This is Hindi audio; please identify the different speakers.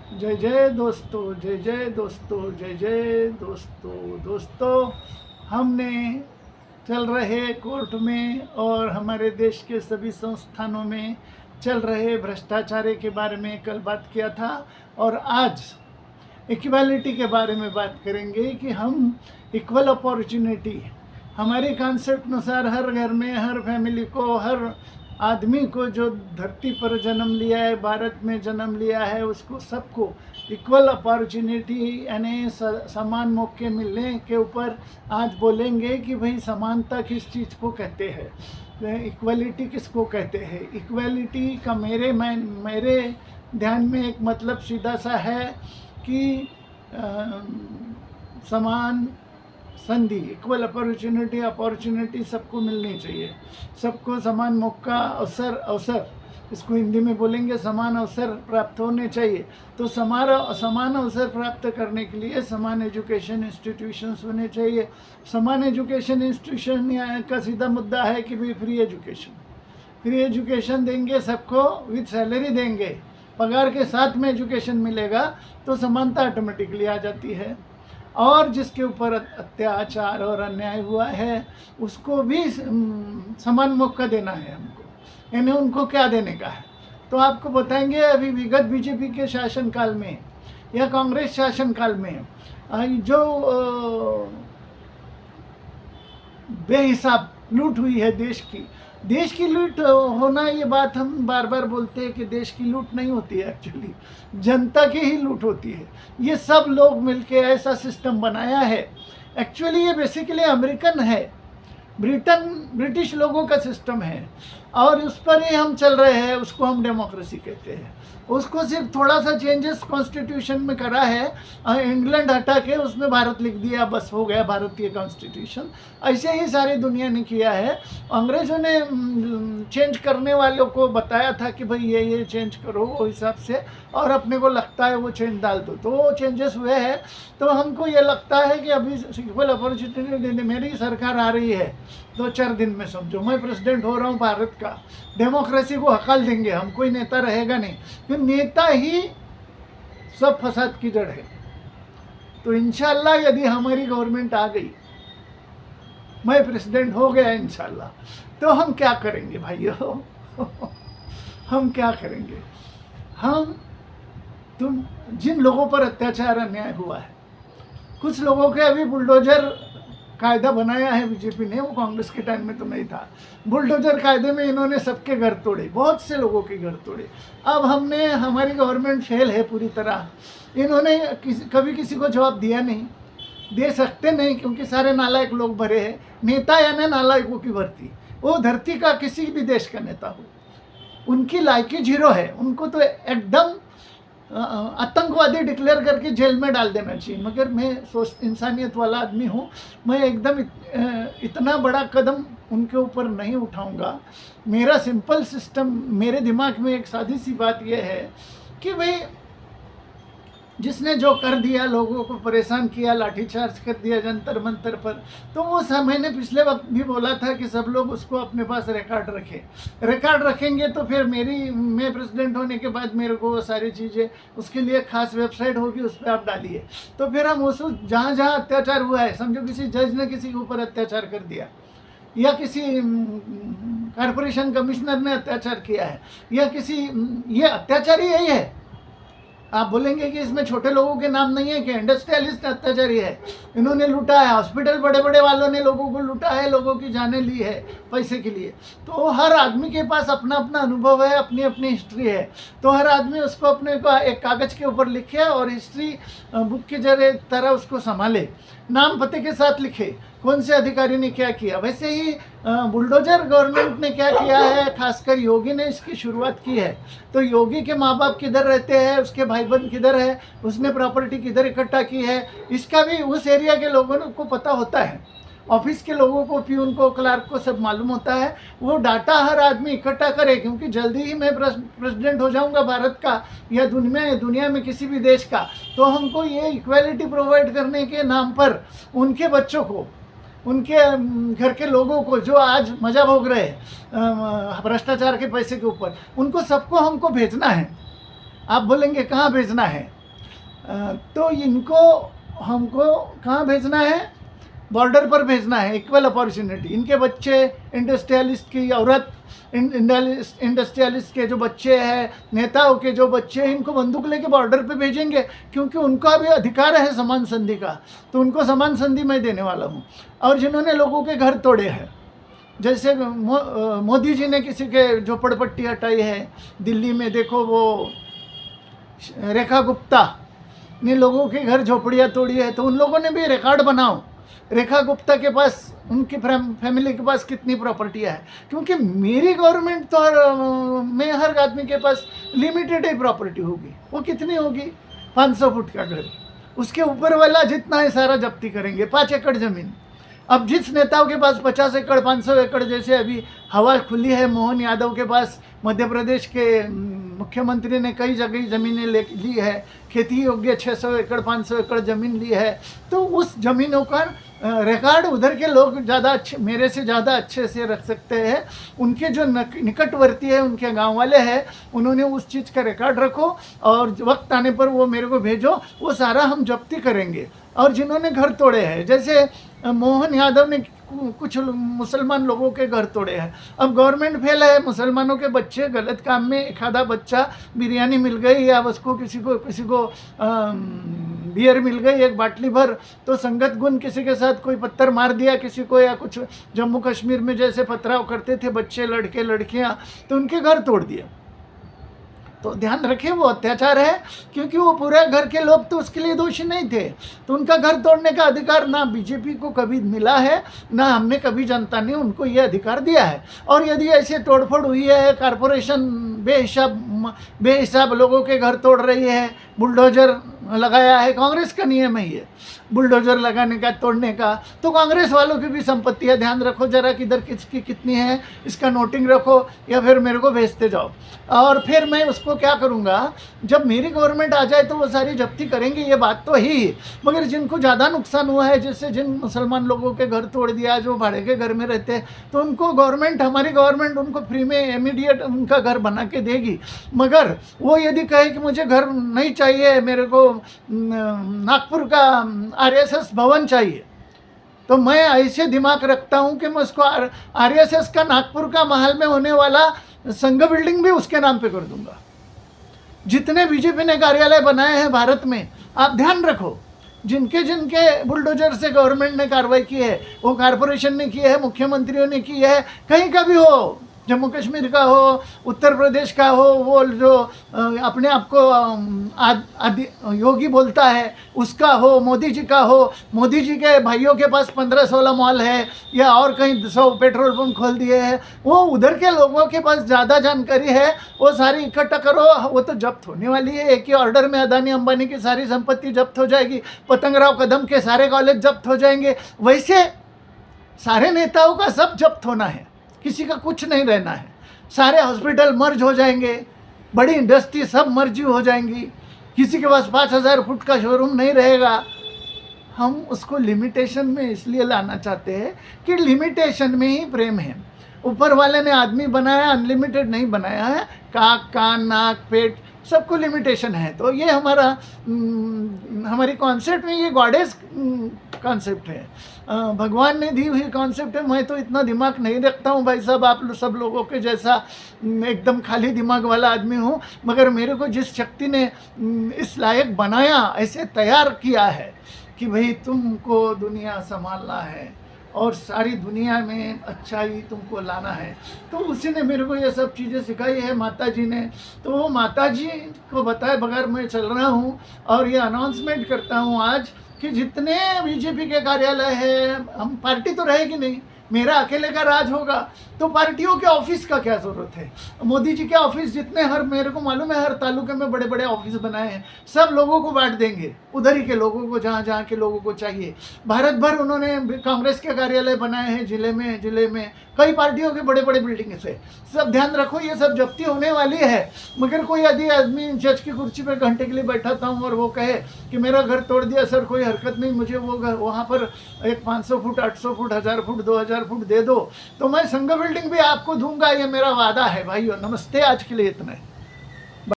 Speaker 1: जय जय दोस्तों, जय जय दोस्तों, जय जय दोस्तों। दोस्तों, हमने चल रहे कोर्ट में और हमारे देश के सभी संस्थानों में चल रहे भ्रष्टाचार के बारे में कल बात किया था और आज इक्वालिटी के बारे में बात करेंगे कि हम इक्वल अपॉर्चुनिटी हमारे कॉन्सेप्ट अनुसार हर घर में, हर फैमिली को, हर आदमी को जो धरती पर जन्म लिया है, भारत में जन्म लिया है, उसको सबको इक्वल अपॉर्चुनिटी यानी समान मौके मिलने के ऊपर आज बोलेंगे कि भाई समानता किस चीज़ को कहते हैं, इक्वलिटी किसको कहते हैं। इक्वलिटी का मेरे ध्यान में एक मतलब सीधा सा है कि समान संधि, इक्वल अपॉर्चुनिटी सबको मिलनी चाहिए, सबको समान मौका, अवसर इसको हिंदी में बोलेंगे समान अवसर प्राप्त होने चाहिए। तो समान अवसर प्राप्त करने के लिए समान एजुकेशन इंस्टीट्यूशंस होने चाहिए। समान एजुकेशन इंस्टीट्यूशन का सीधा मुद्दा है कि भाई फ्री एजुकेशन देंगे सबको, विद सैलरी देंगे, पगार के साथ में एजुकेशन मिलेगा तो समानता ऑटोमेटिकली आ जाती है। और जिसके ऊपर अत्याचार और अन्याय हुआ है उसको भी समान मौका देना है हमको, यानी उनको क्या देने का है तो आपको बताएंगे। अभी विगत बीजेपी के शासनकाल में या कांग्रेस शासनकाल में जो बेहिसाब लूट हुई है देश की लूट होना, ये बात हम बार बार बोलते हैं कि देश की लूट नहीं होती है, एक्चुअली जनता की ही लूट होती है। ये सब लोग मिलके ऐसा सिस्टम बनाया है। एक्चुअली ये बेसिकली अमेरिकन है, ब्रिटिश लोगों का सिस्टम है और उस पर ही हम चल रहे हैं। उसको हम डेमोक्रेसी कहते हैं। उसको सिर्फ थोड़ा सा चेंजेस कॉन्स्टिट्यूशन में करा है, इंग्लैंड हटा के उसमें भारत लिख दिया, बस हो गया भारतीय कॉन्स्टिट्यूशन। ऐसे ही सारी दुनिया ने किया है। अंग्रेज़ों ने चेंज करने वालों को बताया था कि भाई ये चेंज करो वो हिसाब से, और अपने को लगता है वो चेंज डाल दो, तो वो चेंजेस हुए हैं। तो हमको ये लगता है कि अभी इक्वल अपॉर्चुनिटी मेरी सरकार आ रही है 2-4 दिन में, समझो मैं प्रेसिडेंट हो रहा हूँ भारत का, डेमोक्रेसी को हकाल देंगे हम, कोई नेता रहेगा नहीं, फिर नेता ही सब फसाद की जड़ है। तो इंशाल्लाह यदि हमारी गवर्नमेंट आ गई, मैं प्रेसिडेंट हो गया इंशाल्लाह, तो हम क्या करेंगे भाइयों हम क्या करेंगे? तुम जिन लोगों पर अत्याचार अन्याय हुआ है, कुछ लोगों के अभी बुलडोजर कायदा बनाया है बीजेपी ने, वो कांग्रेस के टाइम में तो नहीं था। बुलडोजर कायदे में इन्होंने सबके घर तोड़े, बहुत से लोगों के घर तोड़े। अब हमारी गवर्नमेंट फेल है पूरी तरह। इन्होंने कभी किसी को जवाब दिया नहीं, दे सकते नहीं, क्योंकि सारे नालायक लोग भरे हैं। नेता यानी नालायकों की भर्ती, वो धरती का किसी भी देश का नेता हो, उनकी लायकी जीरो है। उनको तो एकदम आतंकवादी डिक्लेयर करके जेल में डाल देना चाहिए। मगर मैं इंसानियत वाला आदमी हूँ, मैं एकदम इतना बड़ा कदम उनके ऊपर नहीं उठाऊंगा। मेरा सिंपल सिस्टम, मेरे दिमाग में एक सादी सी बात यह है कि भाई जिसने जो कर दिया, लोगों को परेशान किया, लाठीचार्ज कर दिया जंतर मंतर पर, तो वो मैंने पिछले वक्त भी बोला था कि सब लोग उसको अपने पास रिकॉर्ड रखेंगे तो फिर मैं प्रेसिडेंट होने के बाद मेरे को वो सारी चीज़ें, उसके लिए खास वेबसाइट होगी, उस पर आप डालिए। तो फिर हम उस जहाँ जहाँ अत्याचार हुआ है, समझो किसी जज ने किसी के ऊपर अत्याचार कर दिया, या किसी कॉरपोरेशन कमिश्नर ने अत्याचार किया है, या ये अत्याचार ही यही है। आप बोलेंगे कि इसमें छोटे लोगों के नाम नहीं है कि इंडस्ट्रियलिस्ट अत्याचारी है, इन्होंने लूटा है, हॉस्पिटल बड़े बड़े वालों ने लोगों को लूटा है, लोगों की जानें ली है पैसे के लिए। तो हर आदमी के पास अपना अपना अनुभव है, अपनी अपनी हिस्ट्री है। तो हर आदमी उसको अपने को एक कागज़ के ऊपर लिखे और हिस्ट्री बुक की तरह उसको संभाले, नाम पते के साथ लिखे कौन से अधिकारी ने क्या किया। वैसे ही बुलडोजर गवर्नमेंट ने क्या किया है, खासकर योगी ने इसकी शुरुआत की है। तो योगी के माँ बाप किधर रहते हैं, उसके भाई बहन किधर है, उसने प्रॉपर्टी किधर इकट्ठा की है, इसका भी उस एरिया के लोगों को पता होता है। ऑफिस के लोगों को, प्यून को, क्लार्क को सब मालूम होता है। वो डाटा हर आदमी इकट्ठा करे, क्योंकि जल्दी ही मैं प्रेसिडेंट हो जाऊंगा भारत का या दुनिया में किसी भी देश का। तो हमको ये इक्वालिटी प्रोवाइड करने के नाम पर उनके बच्चों को, उनके घर के लोगों को जो आज मजा भोग रहे हैं भ्रष्टाचार के पैसे के ऊपर, उनको सबको हमको भेजना है। आप बोलेंगे कहाँ भेजना है? तो इनको हमको कहाँ भेजना है? बॉर्डर पर भेजना है, इक्वल अपॉर्चुनिटी। इनके बच्चे, इंडस्ट्रियलिस्ट की औरत, इंडस्ट्रियलिस्ट के जो बच्चे हैं, नेताओं के जो बच्चे हैं, इनको बंदूक लेके बॉर्डर पे भेजेंगे, क्योंकि उनका भी अधिकार है समान संधि का। तो उनको समान संधि मैं देने वाला हूँ। और जिन्होंने लोगों के घर तोड़े हैं, जैसे मोदी जी ने किसी के झोपड़पट्टी हटाई है दिल्ली में, देखो वो रेखा गुप्ता ने लोगों के घर झोपड़ियाँ तोड़ी है, तो उन लोगों ने भी रिकॉर्ड बनाओ, रेखा गुप्ता के पास, उनकी फैमिली के पास कितनी प्रॉपर्टियाँ है। क्योंकि मेरी गवर्नमेंट तो मैं हर आदमी के पास लिमिटेड ही प्रॉपर्टी होगी। वो कितनी होगी? 500 फुट का घर, उसके ऊपर वाला जितना है सारा जब्ती करेंगे। 5 एकड़ ज़मीन। अब जिस नेताओं के पास 50 एकड़ 500 एकड़, जैसे अभी हवा खुली है मोहन यादव के पास, मध्य प्रदेश के मुख्यमंत्री ने कई जगह ज़मीनें ली है, खेती योग्य 600 एकड़ 500 एकड़ ज़मीन ली है। तो उस ज़मीनों का रिकॉर्ड उधर के लोग ज़्यादा अच्छे, मेरे से ज़्यादा अच्छे से रख सकते हैं। उनके जो निकटवर्ती है, उनके गांव वाले हैं, उन्होंने उस चीज़ का रिकॉर्ड रखो और वक्त आने पर वो मेरे को भेजो, वो सारा हम जब्ती करेंगे। और जिन्होंने घर तोड़े हैं, जैसे मोहन यादव ने कुछ मुसलमान लोगों के घर तोड़े हैं। अब गवर्नमेंट फेल है, मुसलमानों के बच्चे गलत काम में, एक आधा बच्चा बिरयानी मिल गई या उसको किसी को बियर मिल गई एक बाटली भर, तो संगत गुण किसी के साथ कोई पत्थर मार दिया किसी को, या कुछ जम्मू कश्मीर में जैसे पथराव करते थे बच्चे लड़के लड़कियां, तो उनके घर तोड़ दिए। तो ध्यान रखें, वो अत्याचार है, क्योंकि वो पूरे घर के लोग तो उसके लिए दोषी नहीं थे। तो उनका घर तोड़ने का अधिकार ना बीजेपी को कभी मिला है, ना हमने कभी, जनता ने उनको ये अधिकार दिया है। और यदि ऐसे तोड़फोड़ हुई है, कारपोरेशन बेहिसाब लोगों के घर तोड़ रही है, बुलडोजर लगाया है, कांग्रेस का नियम है ये बुलडोजर लगाने का, तोड़ने का, तो कांग्रेस वालों की भी संपत्ति है। ध्यान रखो जरा किधर किसकी कितनी है, इसका नोटिंग रखो, या फिर मेरे को भेजते जाओ। और फिर मैं उसको क्या करूँगा, जब मेरी गवर्नमेंट आ जाए तो वो सारी जब्ती करेंगे, ये बात तो ही। मगर जिनको ज़्यादा नुकसान हुआ है, जैसे जिन मुसलमान लोगों के घर तोड़ दिया, जो भाड़े के घर में रहते हैं, तो उनको गवर्नमेंट, हमारी गवर्नमेंट उनको फ्री में इमीडिएट उनका घर बना के देगी। मगर वो यदि कहे कि मुझे घर नहीं चाहिए, मेरे को नागपुर का आरएसएस भवन चाहिए, तो मैं ऐसे दिमाग रखता हूं कि मैं उसको आरएसएस का नागपुर का महल में होने वाला संघ बिल्डिंग भी उसके नाम पे कर दूंगा। जितने बीजेपी ने कार्यालय बनाए हैं भारत में, आप ध्यान रखो, जिनके जिनके बुलडोजर से गवर्नमेंट ने कार्रवाई की है, वो कारपोरेशन ने की है, मुख्यमंत्रियों ने की है, कहीं का भी हो, जम्मू कश्मीर का हो, उत्तर प्रदेश का हो, वो जो अपने आप को योगी बोलता है उसका हो, मोदी जी का हो, मोदी जी के भाइयों के पास 15-16 मॉल है, या और कहीं 100 पेट्रोल पंप खोल दिए हैं, वो उधर के लोगों के पास ज़्यादा जानकारी है, वो सारी इकट्ठा करो, वो तो जब्त होने वाली है। एक ही ऑर्डर में अदानी अंबानी की सारी संपत्ति जब्त हो जाएगी, पतंगराव कदम के सारे कॉलेज जब्त हो जाएंगे। वैसे सारे नेताओं का सब जब्त होना है, किसी का कुछ नहीं रहना है। सारे हॉस्पिटल मर्ज हो जाएंगे, बड़ी इंडस्ट्री सब मर्जी हो जाएंगी, किसी के पास 5000 फुट का शोरूम नहीं रहेगा। हम उसको लिमिटेशन में इसलिए लाना चाहते हैं कि लिमिटेशन में ही प्रेम है। ऊपर वाले ने आदमी बनाया, अनलिमिटेड नहीं बनाया है। कान, नाक, पेट सबको लिमिटेशन है। तो ये हमारी कॉन्सेप्ट में ये गॉडेस कॉन्सेप्ट है, भगवान ने दी हुई कॉन्सेप्ट है। मैं तो इतना दिमाग नहीं रखता हूँ भाई साहब, आप सब लोगों के जैसा एकदम खाली दिमाग वाला आदमी हूँ। मगर मेरे को जिस शक्ति ने इस लायक बनाया, ऐसे तैयार किया है कि भाई तुमको दुनिया संभालना है और सारी दुनिया में अच्छाई तुमको लाना है, तो उसी ने मेरे को ये सब चीज़ें सिखाई है, माता जी ने। तो वो माता जी को बताए बगैर मैं चल रहा हूँ और ये अनाउंसमेंट करता हूँ आज कि जितने बीजेपी के कार्यालय है, हम पार्टी तो रहेगी नहीं, मेरा अकेले का राज होगा, तो पार्टियों के ऑफिस का क्या ज़रूरत है। मोदी जी के ऑफिस जितने, हर मेरे को मालूम है हर तालुके में बड़े बड़े ऑफिस बनाए हैं, सब लोगों को बांट देंगे, उधर ही के लोगों को, जहाँ जहाँ के लोगों को चाहिए। भारत भर उन्होंने कांग्रेस के कार्यालय बनाए हैं, जिले में कई पार्टियों के बड़े बड़े बिल्डिंग से। सब ध्यान रखो, ये सब जब्ती होने वाली है। मगर कोई यदि आदमी जज की कुर्सी पर घंटे के लिए बैठाता हूँ और वो कहे कि मेरा घर तोड़ दिया सर, कोई हरकत नहीं, मुझे वो घर वहाँ पर एक 500 फुट 800 फुट 1000 फुट 2000 फुट दे दो, तो मैं संघ बिल्डिंग भी आपको दूंगा, ये मेरा वादा है भाइयों। नमस्ते, आज के लिए इतना है।